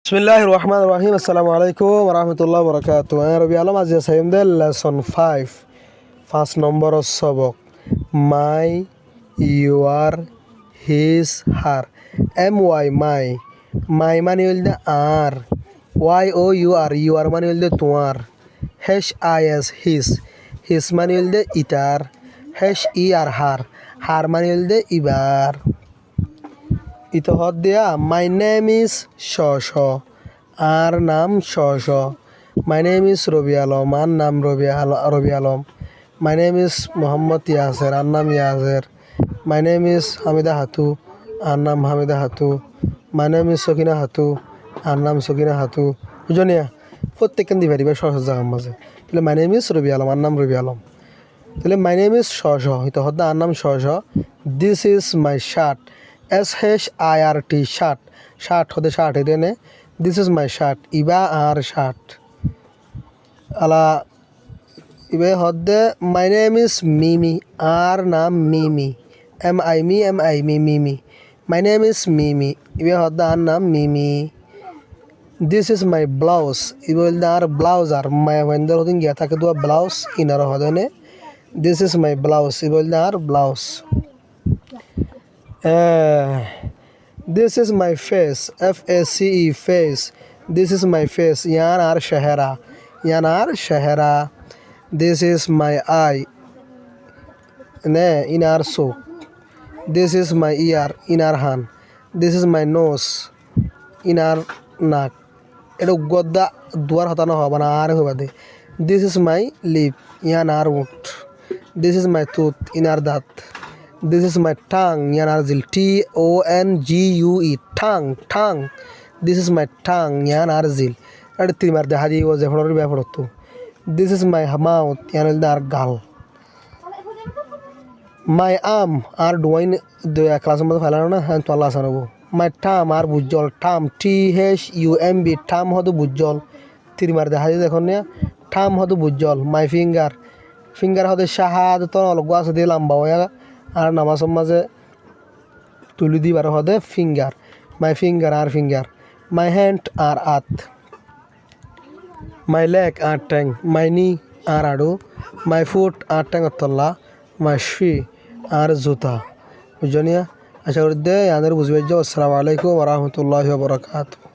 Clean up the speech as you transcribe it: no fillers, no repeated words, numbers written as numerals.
বিসমিল্লাহির রহমানির রহিম। আসসালামু আলাইকুম ওয়া রাহমাতুল্লাহি ওয়া বারাকাতুহু। রবি আলম আজি সাইমদে লেসন 5 নম্বর সবক মাই ইউর হিজ হার। MY মাই, মাই মানে হইল আর, YOUR মানে হইল তোমার, HIS হিজ, হিজ মানে হইল ইটার, HER হার, হার মানে হইল ইবার। ইতহত দিয়া মাই নেম ইজ শ, আর নাম শ। My name is Ravi Alam, আর নাম Ravi Alam. My name is Mohammad Yaser, আর নাম Yaser. My name is Hamida Hatu, আর নাম Hamida Hatu. My name is Sakina Hatu, আর নাম সকিনা হাতু। বুঝনিয়া প্রত্যেকখান দিবে দিবে জায়গার মাঝে। তাহলে মাই নেম ইজ রবি আলম, আর নাম রবি আলম। তাহলে মাই নেম ইজ শ, ইতহত আর নাম শ। This is my shirt, SHIRT shirt, shirt হতে শার্ট এনে দিস ইজ মাই শার্ট, ইবা আর শার্ট আলা ইবে হদ্দে মাই নেম ইজ মিমি, আর নাম মিমি, মিমি। মাই নেম ইজ মিমি, ইবে হদ্দে আর নাম মিমি। দিস ইজ মাই ব্লাউজ, ইবে হলদে আর ব্লাউজ, আর মাই ওয়েন্দার হদিন গিয়া থাকে দোয়া ব্লাউজ ইনার হদনে দিস ইজ মাই ব্লাউজ, ইবে হলদে আর blouse. This is my face, FACE face. This is my face, yan ar shahera. This is my eye, ne inar so. This is my ear, inar han. This is my nose, inar nak. Edo godda duar hata na hoba na ar hoba de. This is my lip, yan ar ut. This is my tooth, inar dat. This is my tongue, yanar zil, TONGUE, tongue. This is my tongue, yanar zil. At timar de hadi was a horror before. This is my mouth, yanal dar gal. My arm are doing the class of Falana and Tolasanovo. My thumb are bujol, thumb, THUMB, thumb hodu bujol. Timar de hadi the cornea, thumb hodu bujol. My finger hodu shahad, ton guas de lamba. আর নামাজের মাঝে তুলি দিবার হদে finger, my finger আর finger. My hand আর আত, my leg আর ট্যাং, মাই নি আর আড়ু, my foot R ট্যাঙর Tolla, my she আর জুতা। বুঝনিয়া আশা করি দে আমাদের বুঝবে। আসসালামু আলাইকুম ওয়া রাহমাতুল্লাহি ওয়া বারাকাতুহু।